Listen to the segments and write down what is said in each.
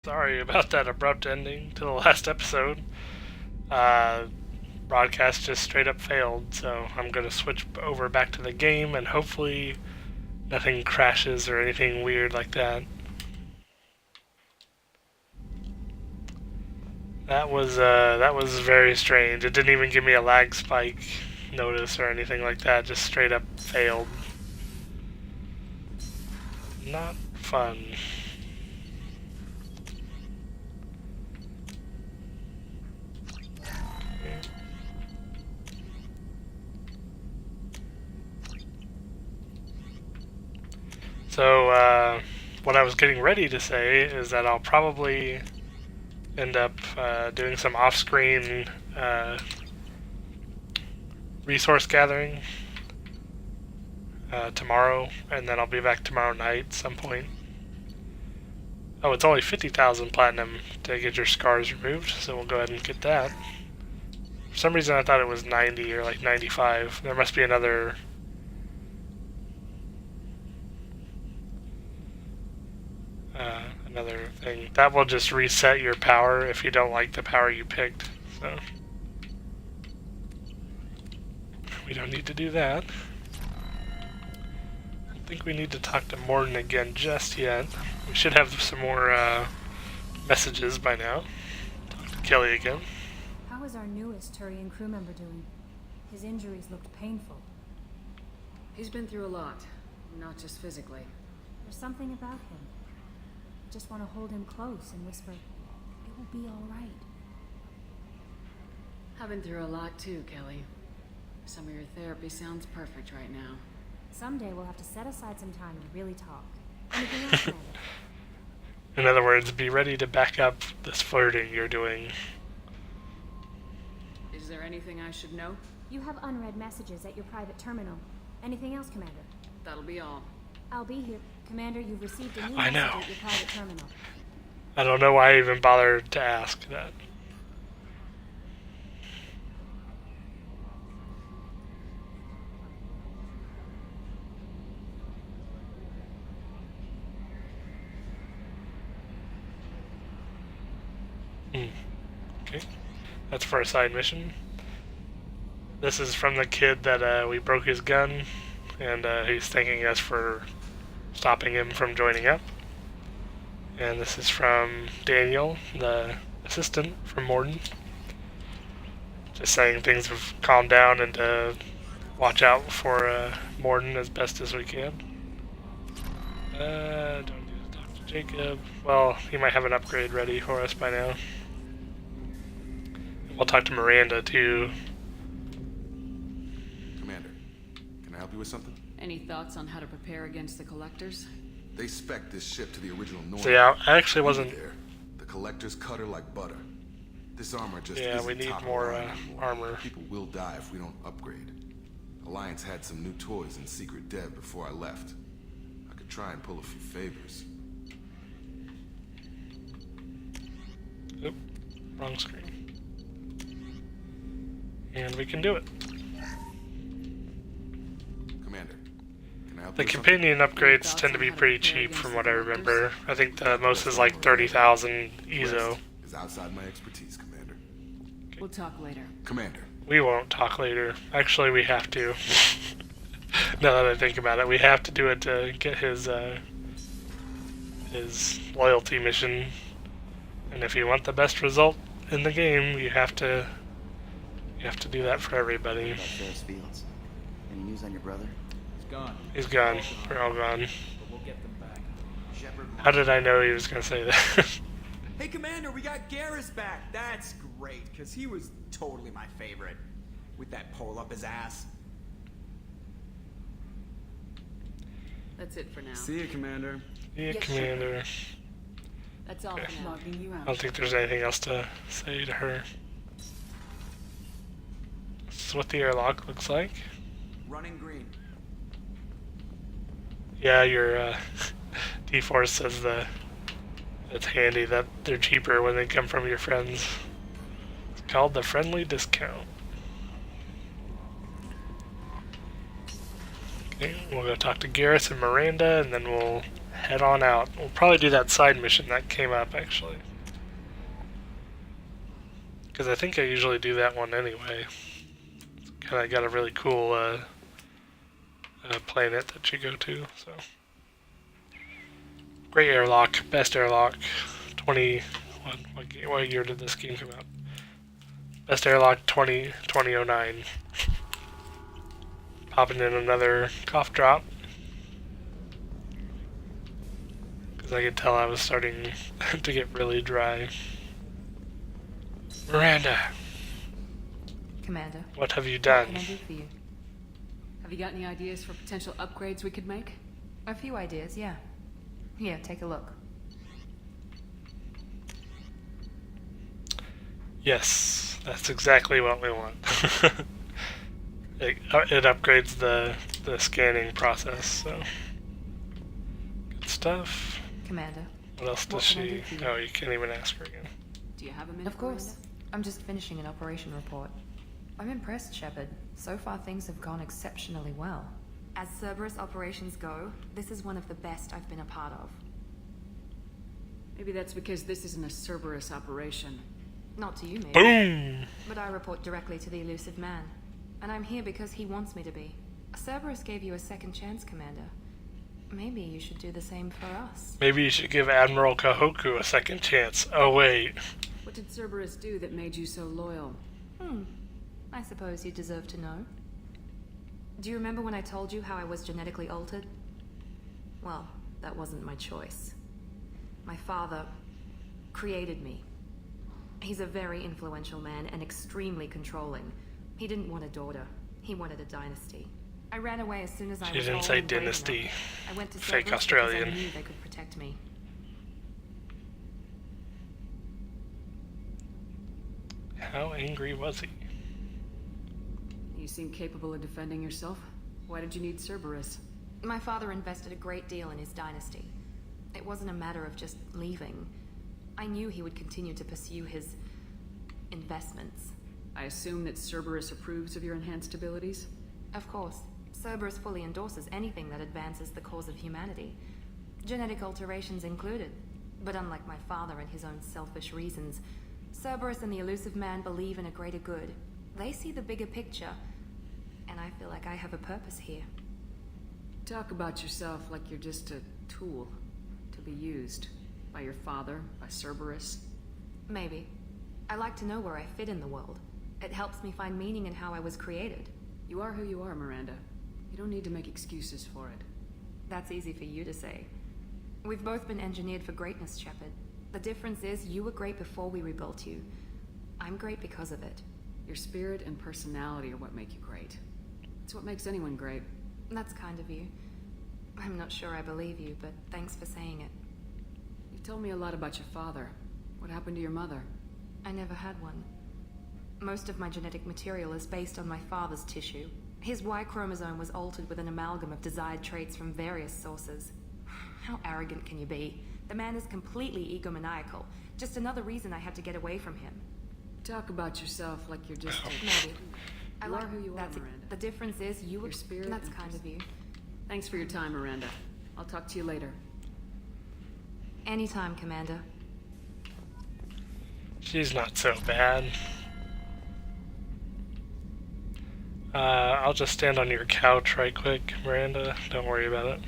Sorry about that abrupt ending to the last episode. Broadcast just straight up failed, so I'm going to switch over back to the game and hopefully nothing crashes or anything weird like that. That was very strange. It didn't even give me a lag spike notice or anything like that, just straight up failed. Not fun. So, what I was getting ready to say is that I'll probably end up doing some off-screen resource gathering tomorrow, and then I'll be back tomorrow night at some point. Oh, it's only 50,000 platinum to get your scars removed, so we'll go ahead and get that. For some reason I thought it was 90 or like 95. There must be another thing. That will just reset your power if you don't like the power you picked, so we don't need to do that. I don't think we need to talk to Morton again just yet. We should have some more messages by now. Talk to Kelly again. How is our newest Turian crew member doing? His injuries looked painful. He's been through a lot, not just physically. There's something about him. I just want to hold him close and whisper, it will be all right. I've been through a lot too, Kelly. Some of your therapy sounds perfect right now. Someday we'll have to set aside some time and really talk. Anything else, Amanda? In other words, be ready to back up this flirting you're doing. Is there anything I should know? You have unread messages at your private terminal. Anything else, Commander? That'll be all. I'll be here. Commander, you've received a new I message know. at your private terminal. I don't know why I even bothered to ask that. Okay, that's for a side mission. This is from the kid that we broke his gun, and he's thanking us for stopping him from joining up. And this is from Daniel, the assistant from Morton. Just saying things have calmed down and to watch out for Morton as best as we can. Don't need to talk to Jacob. Well, he might have an upgrade ready for us by now. We'll talk to Miranda too. Commander, can I help you with something? Any thoughts on how to prepare against the Collectors? They spec'd this ship to the original North. So yeah, I actually wasn't. There. The Collectors cut her like butter. This armor just Yeah, isn't we need top of more line anymore. armor. People will die if we don't upgrade. Alliance had some new toys in secret dev before I left. I could try and pull a few favors. Oop, wrong screen. And we can do it. Commander, can I help The you with something? companion upgrades tend to be pretty cheap from what I remember. I think the most is like 30,000 EZO. Rest is outside my expertise, Commander. We'll talk later. Commander, We won't talk later. Actually, we have to. Now that I think about it, we have to do it to get his loyalty mission. And if you want the best result in the game, you have to do that for everybody. About Ferris Fields. Any news on your brother? He's gone. He's gone. We're all gone. But we'll get them back. Shepard. How did I know he was gonna say that? Hey, Commander, we got Garrus back. That's great, because he was totally my favorite. With that pole up his ass. That's it for now. See you, Commander. Yeah, Yes, Commander. That's all Okay. for now. Logging you I out. don't think there's anything else to say to her. This is what the airlock looks like. Running green. Yeah, your D-Force says it's handy that they're cheaper when they come from your friends. It's called the friendly discount. Okay, we'll go talk to Garrus and Miranda, and then we'll head on out. We'll probably do that side mission that came up, actually. Because I think I usually do that one anyway. Kind of got a really cool planet that you go to, so. Great airlock, best airlock. what year did this game come out? Best airlock 2009. Popping in another cough drop. Because I could tell I was starting to get really dry. Miranda, Commander, what have you what done? can I do for you? Have you got any ideas for potential upgrades we could make? A few ideas, yeah. Here, take a look. Yes, that's exactly what we want. it upgrades the scanning process, so. Good stuff. Commander. What else does What can I she... do for you? Oh, you can't even ask her again. Do you have a minute? Of course. Miranda? I'm just finishing an operation report. I'm impressed, Shepard. So far things have gone exceptionally well. As Cerberus operations go, this is one of the best I've been a part of. Maybe that's because this isn't a Cerberus operation. Not to you, maybe. Boom! But I report directly to the elusive man. And I'm here because he wants me to be. Cerberus gave you a second chance, Commander. Maybe you should do the same for us. Maybe you should give Admiral Kahoku a second chance. Oh, wait. What did Cerberus do that made you so loyal? I suppose you deserve to know. Do you remember when I told you how I was genetically altered? Well, that wasn't my choice. My father created me. He's a very influential man and extremely controlling. He didn't want a daughter. He wanted a dynasty. I ran away as soon as I She was didn't old say and brave dynasty. enough. I went to Fake Cerberus Australian. because I knew they could protect me. How angry was he? You seem capable of defending yourself. Why did you need Cerberus? My father invested a great deal in his dynasty. It wasn't a matter of just leaving. I knew he would continue to pursue his investments. I assume that Cerberus approves of your enhanced abilities? Of course, Cerberus fully endorses anything that advances the cause of humanity, genetic alterations included. But unlike my father and his own selfish reasons, Cerberus and the elusive man believe in a greater good. They see the bigger picture, and I feel like I have a purpose here. Talk about yourself like you're just a tool to be used by your father, by Cerberus. Maybe. I like to know where I fit in the world. It helps me find meaning in how I was created. You are who you are, Miranda. You don't need to make excuses for it. That's easy for you to say. We've both been engineered for greatness, Shepard. The difference is you were great before we rebuilt you. I'm great because of it. Your spirit and personality are what make you great. It's what makes anyone great. That's kind of you. I'm not sure I believe you, but thanks for saying it. You told me a lot about your father. What happened to your mother? I never had one. Most of my genetic material is based on my father's tissue. His Y chromosome was altered with an amalgam of desired traits from various sources. How arrogant can you be? The man is completely egomaniacal. Just another reason I had to get away from him. Talk about yourself like you're just a... Maybe. I You like are who you are, that's it. Miranda. The difference is you were... Your spirit That's and kind of you. Thanks for your time, Miranda. I'll talk to you later. Anytime, Commander. She's not so bad. I'll just stand on your couch right quick, Miranda. Don't worry about it.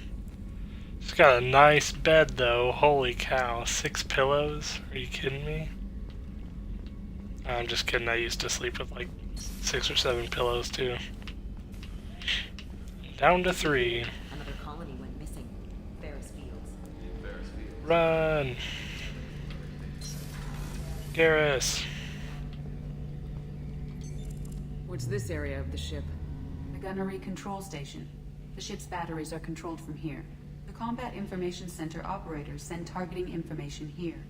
She's got a nice bed, though. Holy cow. 6 pillows? Are you kidding me? I'm just kidding. I used to sleep with like 6 or 7 pillows, too. Down to 3. Another colony went missing. Ferris Fields. Run! Garrus! What's this area of the ship? The gunnery control station. The ship's batteries are controlled from here. The Combat Information Center operators send targeting information here.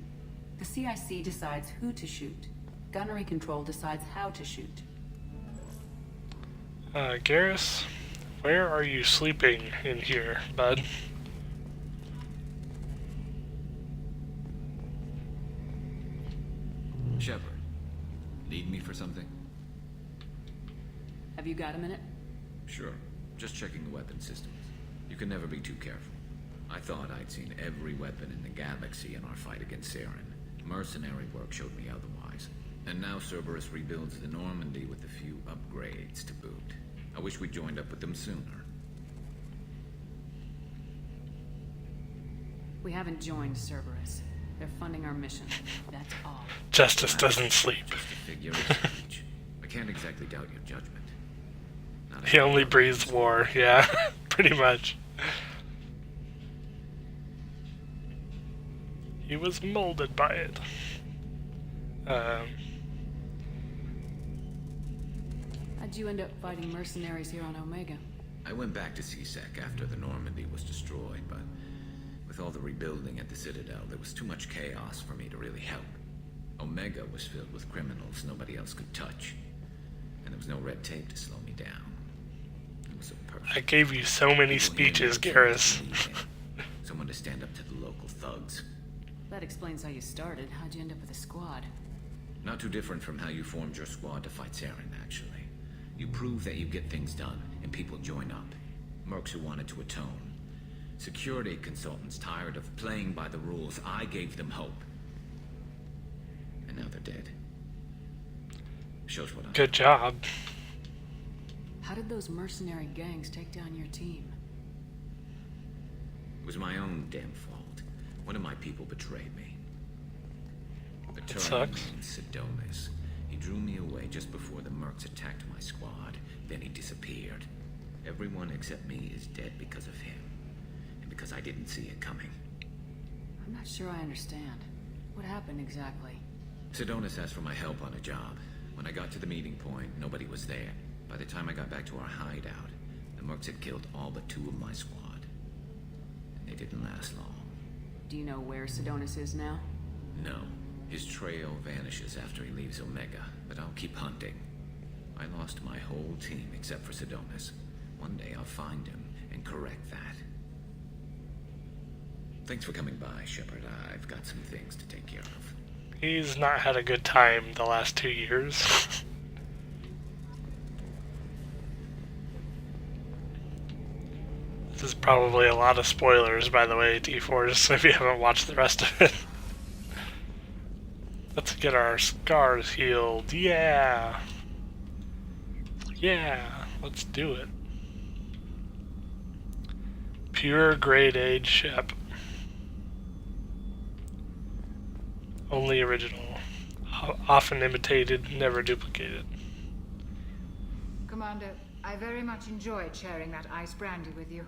The CIC decides who to shoot. Gunnery control decides how to shoot. Garrus, where are you sleeping in here, bud? Shepard, need me for something? Have you got a minute? Sure. Just checking the weapon systems. You can never be too careful. I thought I'd seen every weapon in the galaxy in our fight against Saren. Mercenary work showed me otherwise. And now Cerberus rebuilds the Normandy with a few upgrades to boot. I wish we'd joined up with them sooner. We haven't joined Cerberus. They're funding our mission. That's all. Justice doesn't sleep. Just a figure of speech. I can't exactly doubt your judgment. Not He only breathes war, yeah, pretty much. He was molded by it. How'd you end up fighting mercenaries here on Omega? I went back to CSEC after the Normandy was destroyed, but with all the rebuilding at the Citadel, there was too much chaos for me to really help. Omega was filled with criminals nobody else could touch, and there was no red tape to slow me down. It was a perfect. I gave you so many speeches, Garrus. Someone to stand up to the local thugs. That explains how you started. How'd you end up with a squad? Not too different from how you formed your squad to fight Saren, actually. You prove that you get things done, and people join up. Mercs who wanted to atone. Security consultants tired of playing by the rules. I gave them hope. And now they're dead. Shows what I'm... Good job. How did those mercenary gangs take down your team? It was my own damn fault. One of my people betrayed me. A sucks. named Sidonis. He drew me away just before the Mercs attacked my squad. Then he disappeared. Everyone except me is dead because of him. And because I didn't see it coming. I'm not sure I understand. What happened exactly? Sidonis asked for my help on a job. When I got to the meeting point, nobody was there. By the time I got back to our hideout, the Mercs had killed all but 2 of my squad. And they didn't last long. Do you know where Sidonis is now? No. His trail vanishes after he leaves Omega, but I'll keep hunting. I lost my whole team except for Sidonis. One day I'll find him and correct that. Thanks for coming by, Shepard. I've got some things to take care of. He's not had a good time the last 2 years. This is probably a lot of spoilers, by the way, D4s, if you haven't watched the rest of it. Let's get our scars healed. Yeah! Yeah, let's do it. Pure grade age Shep. Only original. Often imitated, never duplicated. Commander, I very much enjoyed sharing that ice brandy with you.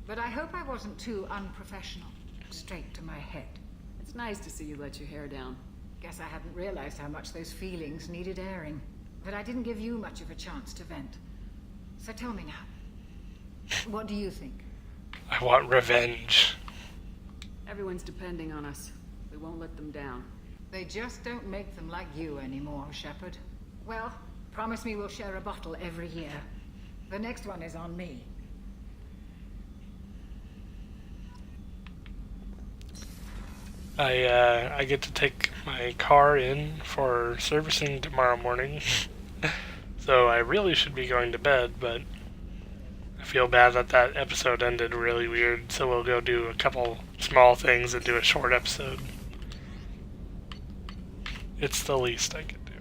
But I hope I wasn't too unprofessional. Straight to my head. It's nice to see you let your hair down. Guess I hadn't realized how much those feelings needed airing. But I didn't give you much of a chance to vent. So tell me now. What do you think? I want revenge. Everyone's depending on us. We won't let them down. They just don't make them like you anymore, Shepard. Well, promise me we'll share a bottle every year. The next one is on me. I get to take my car in for servicing tomorrow morning. So I really should be going to bed, but I feel bad that that episode ended really weird, so we'll go do a couple small things and do a short episode. It's the least I could do.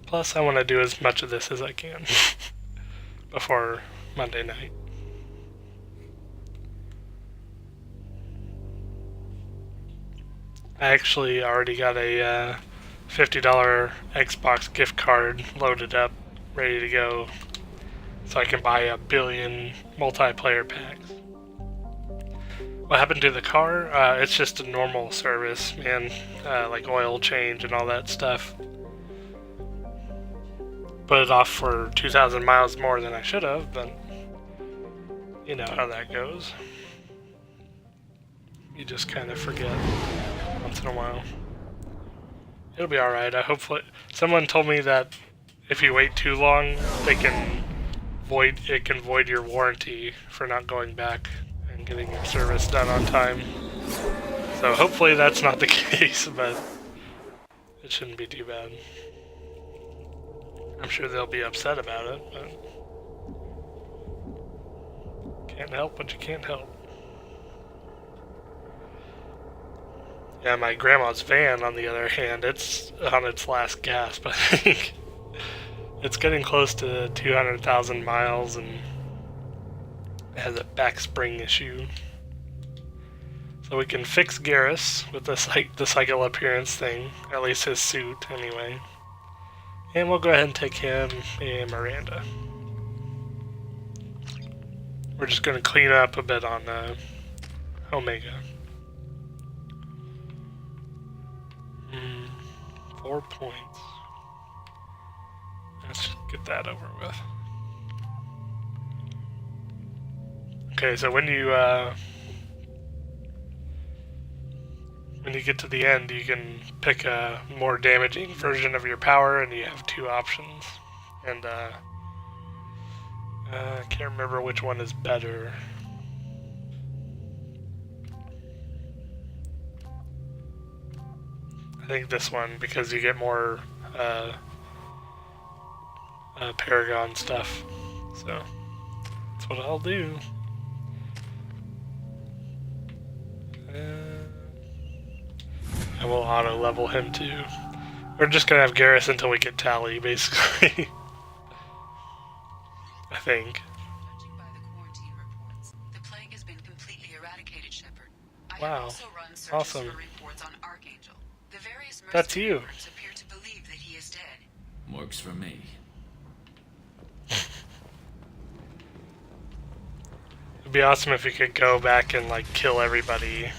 Plus, I want to do as much of this as I can before Monday night. I actually already got a $50 Xbox gift card loaded up, ready to go, so I can buy 1 billion multiplayer packs. What happened to the car? It's just a normal service, man, like oil change and all that stuff. Put it off for 2,000 miles more than I should have, but you know how that goes. You just kind of forget once in a while. It'll be alright. Hopefully, someone told me that if you wait too long, it can void your warranty for not going back and getting your service done on time. So hopefully that's not the case, but it shouldn't be too bad. I'm sure they'll be upset about it, but can't help what you can't help. Yeah, my grandma's van, on the other hand, it's on its last gasp, I think. It's getting close to 200,000 miles and it has a back spring issue. So we can fix Garrus with the cycle appearance thing, at least his suit, anyway. And we'll go ahead and take him and Miranda. We're just going to clean up a bit on Omega. 4 points. Let's get that over with. Okay, so when you get to the end, you can pick a more damaging version of your power, and you have 2 options. And I can't remember which one is better. I think this one, because you get more Paragon stuff. So that's what I'll do. I will auto level him too. We're just gonna have Garrus until we get Tally, basically. I think. Judging by the quarantine reports, the plague has been completely eradicated, Shepard. I have Wow. also run searches Awesome. for reports on Archangel. The various That's you. mercenary groups appear to believe that he is dead. Works for me. It'd be awesome if you could go back and like kill everybody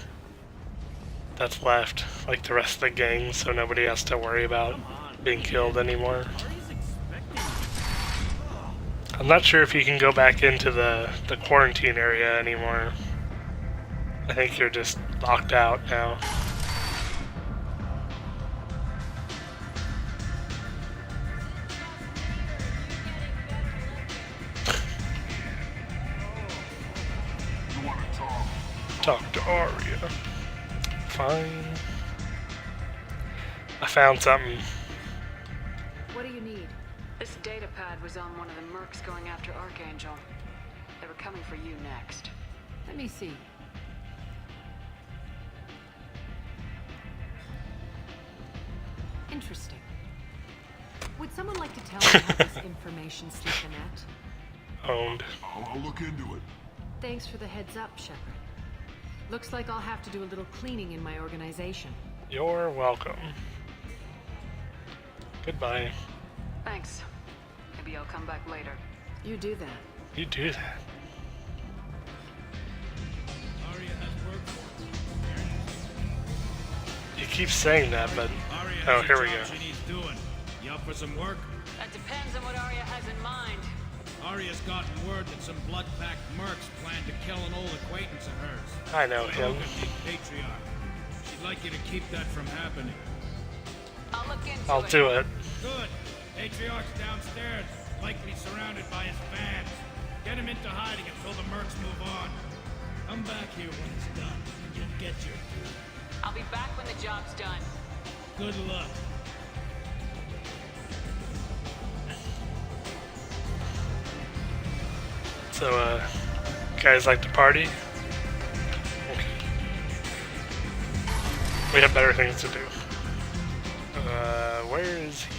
that's left, like the rest of the gang, so nobody has to worry about being killed anymore. I'm not sure if you can go back into the quarantine area anymore. I think you're just locked out now. Talk to Aria. Fine. I found something. What do you need? This data pad was on one of the mercs going after Archangel. They were coming for you next. Let me see. Interesting. Would someone like to tell me how this information slipped the net? Owned. I'll look into it. Thanks for the heads up, Shepard. Looks like I'll have to do a little cleaning in my organization. You're welcome. Goodbye. Thanks. Maybe I'll come back later. You do that. You do that. You keep saying that, but oh, here we go. Doing. You up for some work? That depends on what Arya has in mind. Arya's gotten word that some blood-packed mercs plan to kill an old acquaintance of hers. I know him. Patriarch. She'd like you to keep that from happening. I'll look into I'll do it. Good. Patriarch's downstairs, likely surrounded by his fans. Get him into hiding until the mercs move on. Come back here when it's done, and you'll get your due. I'll be back when the job's done. Good luck. So, guys like to party? Okay. We have better things to do. Where is he?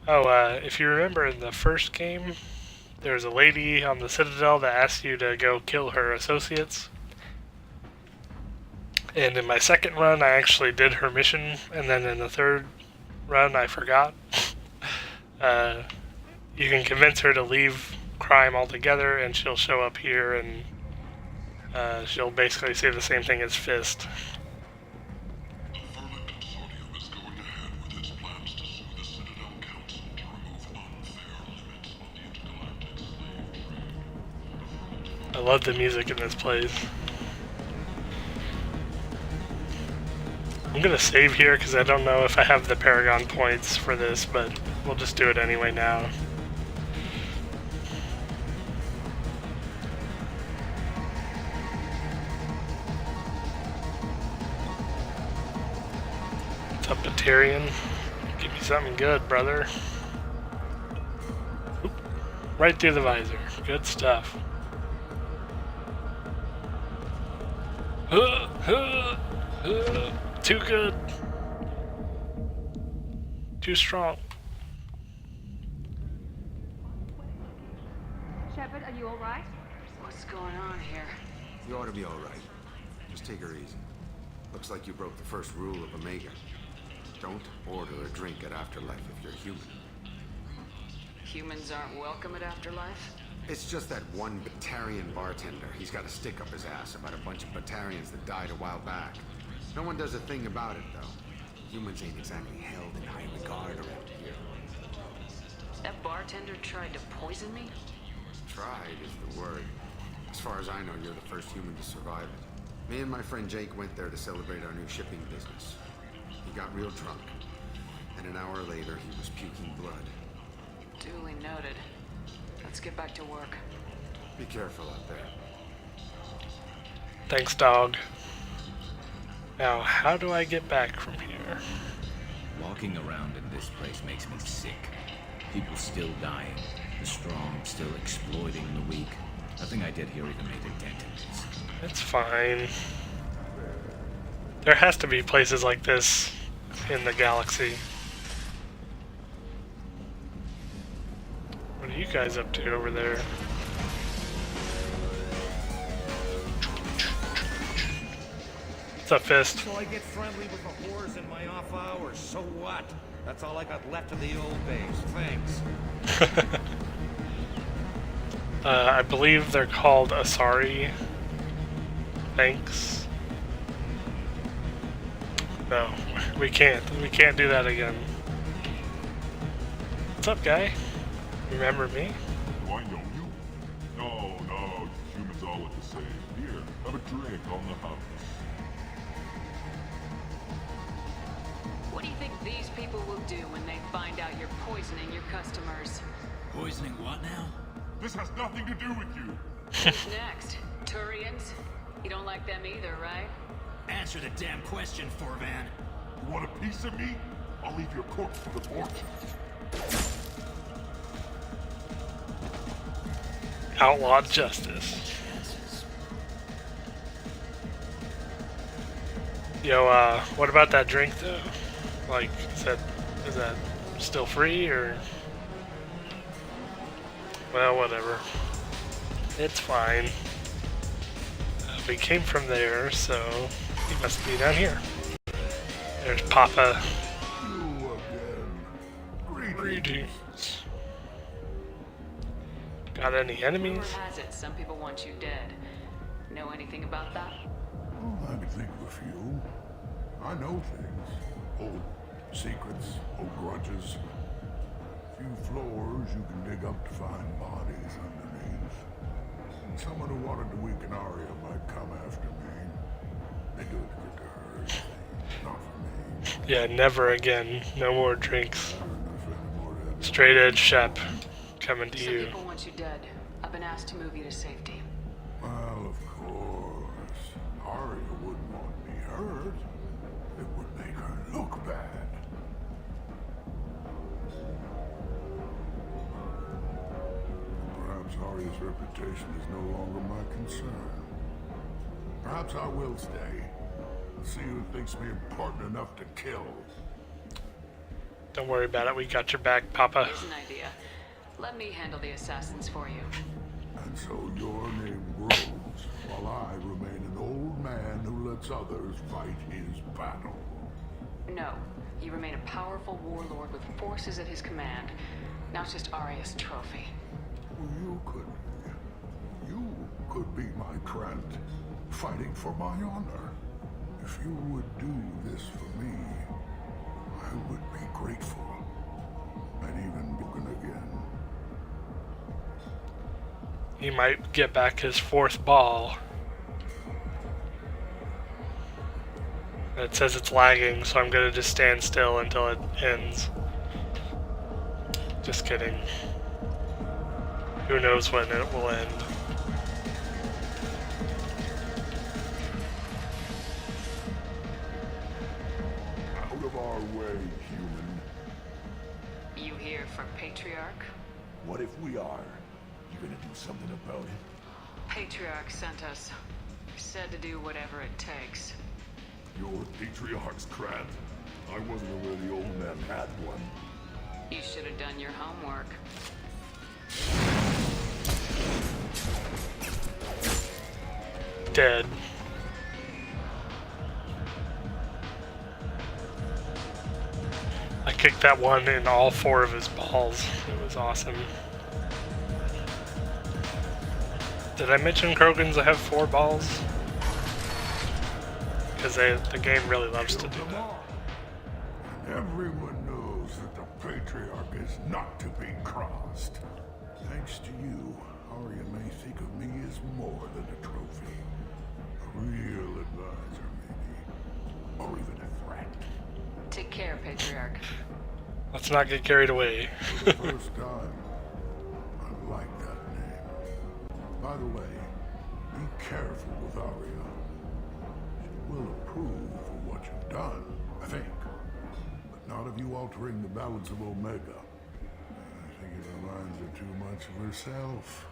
Oh, if you remember in the first game, there was a lady on the Citadel that asked you to go kill her associates. And in my second run, I actually did her mission, and then in the third run, I forgot. You can convince her to leave crime altogether, and she'll show up here, and she'll basically say the same thing as Fist. The Vermin Consortium is going ahead with its plans to sue the Citadel Council to remove unfair limits on the intergalactic slave trade. I love the music in this place. I'm gonna save here because I don't know if I have the Paragon points for this, but we'll just do it anyway now. What's up, Batarian? Give me something good, brother. Oop. Right through the visor. Good stuff. Too good. Too strong. Shepard, are you alright? What's going on here? You ought to be all right. Just take her easy. Looks like you broke the first rule of Omega. Don't order a drink at Afterlife if you're human. Humans aren't welcome at Afterlife? It's just that one Batarian bartender. He's got a stick up his ass about a bunch of Batarians that died a while back. No one does a thing about it, though. Humans ain't exactly held in high regard around here. That bartender tried to poison me? Tried is the word. As far as I know, you're the first human to survive it. Me and my friend Jake went there to celebrate our new shipping business. He got real drunk, and an hour later he was puking blood. Duly noted. Let's get back to work. Be careful out there. Thanks, dog. Now, how do I get back from here? Walking around in this place makes me sick. People still dying. The strong still exploiting the weak. Nothing I did here even made a dent in this. It's fine. There has to be places like this in the galaxy. What are you guys up to over there? What's up, Fist? So I get friendly with the whores in my off hours, so what? That's all I got left of the old days, thanks. I believe they're called Asari. Thanks. No, we can't. We can't do that again. What's up, guy? Remember me? Do I know you? No, humans all look the same. Here, have a drink on the house. What do you think these people will do when they find out you're poisoning your customers? Poisoning what now? This has nothing to do with you. Who's next? Turians? You don't like them either, right? Answer the damn question, Forvan. You want a piece of me? I'll leave your corpse for the port. Outlawed justice. Yo, what about that drink though? Like, is that still free or? Well, whatever. It's fine. We came from there, so he must be down here. There's Papa. You again. Greetings. Got any enemies? Rumor has it some people want you dead. Know anything about that? I can think of a few. I know things. Old secrets, old grudges. A few floors you can dig up to find bodies underneath. And someone who wanted to weaken Arya might come after me. They do it to get to her. Not for me. Yeah, never again. No more drinks. Not enough anymore to have Straight edge Shep coming to Some you. people want you dead. I've been asked to move you to safety. Well, of course. Arya wouldn't want me hurt. It would make her look bad. Perhaps Arya's reputation is no longer my concern. Perhaps I will stay. See who thinks me important enough to kill. Don't worry about it. We got your back, Papa. Here's an idea. Let me handle the assassins for you. And so your name grows, while I remain an old man who lets others fight his battle. No, you remain a powerful warlord with forces at his command. Now it's just Arya's trophy. You could be my Trent, fighting for my honor. If you would do this for me, I would be grateful, and even broken again. He might get back his fourth ball. It says it's lagging, so I'm gonna just stand still until it ends. Just kidding. Who knows when it will end. Out of our way, human. You here for Patriarch? What if we are? You gonna do something about it? Patriarch sent us. Said to do whatever it takes. Your patriarch's crap. I wasn't aware the old man had one. You should have done your homework. Dead. I kicked that one in all 4 of his balls. It was awesome. Did I mention Krogans that have 4 balls? Because the game really loves to do that. Everyone knows that the Patriarch is not to be crossed. Thanks to you, Arya may think of me as more than a trophy. A real advisor, maybe. Or even a threat. Take care, Patriarch. Let's not get carried away. For the first time, I like that name. By the way, be careful with Arya. She will approve of what you've done, I think. But not of you altering the balance of Omega. I think it reminds her too much of herself.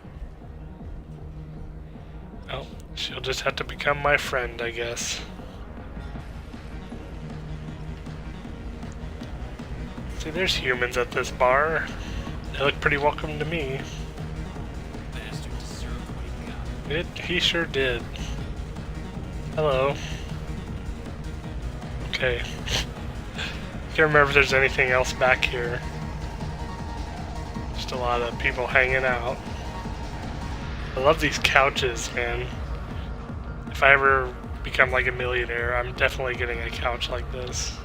Well, she'll just have to become my friend, I guess. See, there's humans at this bar. They look pretty welcome to me. Bastard deserved what he got. He sure did. Hello. Okay. Can't remember if there's anything else back here. Just a lot of people hanging out. I love these couches, man. If I ever become like a millionaire, I'm definitely getting a couch like this.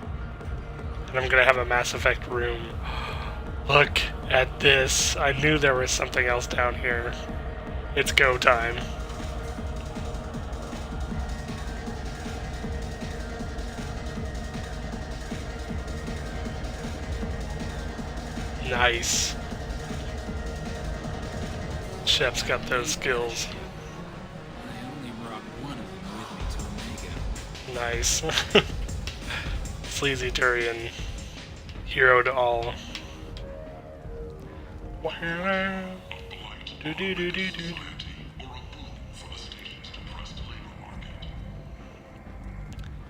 And I'm gonna have a Mass Effect room. Look at this. I knew there was something else down here. It's go time. Nice. Chef's got those skills. I only brought one of them with me to Omega. Nice. Sleazy Turian. Hero to all. Do-do-do-do-do.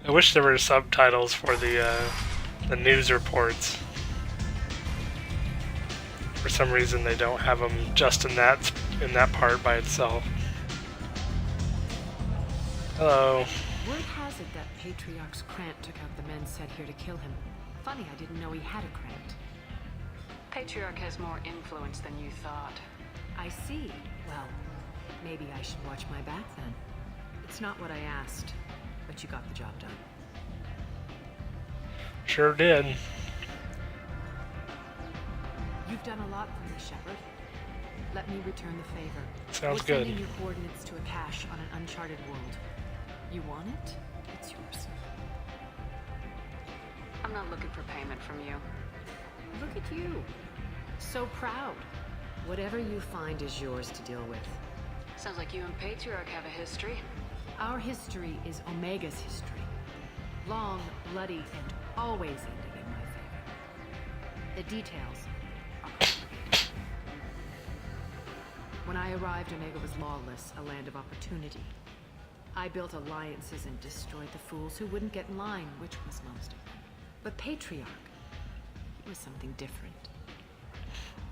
I wish there were subtitles for the news reports. For some reason they don't have them just in that part by itself. Hello. Word has it that Patriarch's Krant took out the men sent here to kill him. Funny, I didn't know he had a Krant. Patriarch has more influence than you thought. I see. Well, maybe I should watch my back then. It's not what I asked, but you got the job done. Sure did. You've done a lot for me, Shepard. Let me return the favor. Sounds We're good. sending your coordinates to a cache on an uncharted world. You want it? It's yours. I'm not looking for payment from you. Look at you. So proud. Whatever you find is yours to deal with. Sounds like you and Patriarch have a history. Our history is Omega's history. Long, bloody, and always ending in my favor. The details are complicated. When I arrived, Omega was lawless, a land of opportunity. I built alliances and destroyed the fools who wouldn't get in line, which was most of them. But Patriarch, he was something different.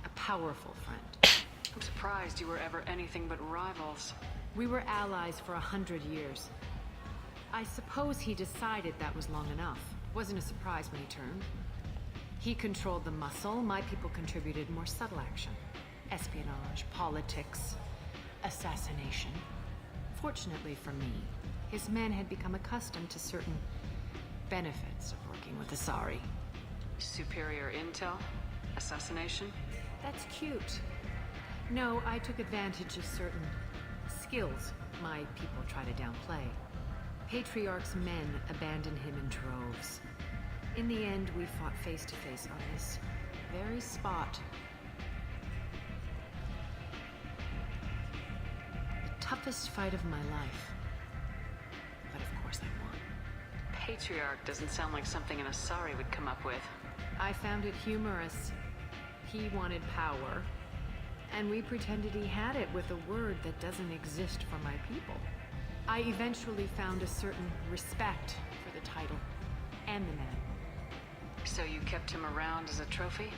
A powerful friend. I'm surprised you were ever anything but rivals. We were allies for 100 years. I suppose he decided that was long enough. Wasn't a surprise when he turned. He controlled the muscle, my people contributed more subtle action. Espionage, politics, assassination. Fortunately for me, his men had become accustomed to certain benefits of working with Asari. Superior intel? Assassination? That's cute. No, I took advantage of certain skills my people try to downplay. Patriarch's men abandoned him in droves. In the end, we fought face to face on this very spot. The toughest fight of my life. But of course I won. Patriarch doesn't sound like something an Asari would come up with. I found it humorous. He wanted power, and we pretended he had it with a word that doesn't exist for my people. I eventually found a certain respect for the the title. And the man. So you kept him around as a trophy?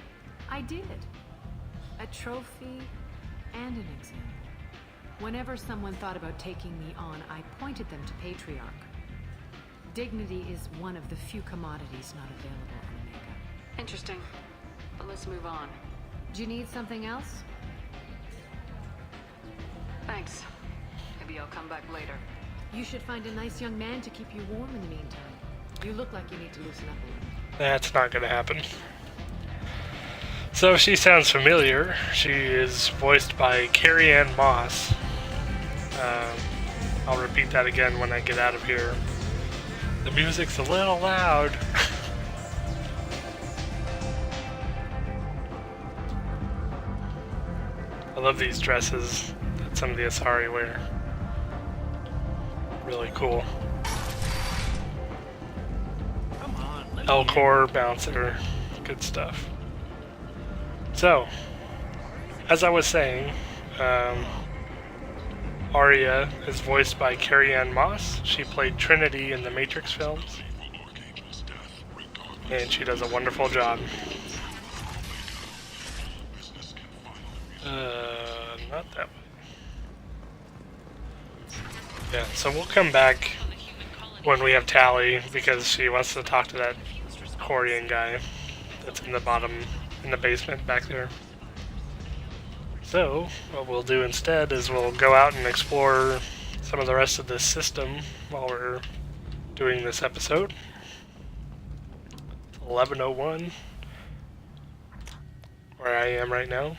I did. A trophy and an example. Whenever someone thought about taking me on, I pointed them to Patriarch. Dignity is one of the few commodities not available on Omega. Interesting. But let's move on. Do you need something else? Thanks. Maybe I'll come back later. You should find a nice young man to keep you warm in the meantime. You look like you need to loosen up a little. That's not gonna happen. So she sounds familiar. She is voiced by Carrie Ann Moss. I'll repeat that again when I get out of here. The music's a little loud. I love these dresses that some of the Asari wear. Really cool. Come on, let me in. Elcor, Bouncer, good stuff. So, as I was saying, Arya is voiced by Carrie Ann Moss. She played Trinity in the Matrix films, and she does a wonderful job. Not that way. Yeah, so we'll come back when we have Tally, because she wants to talk to that Corian guy that's in the basement back there. So, what we'll do instead is we'll go out and explore some of the rest of this system while we're doing this episode. It's 11:01, where I am right now.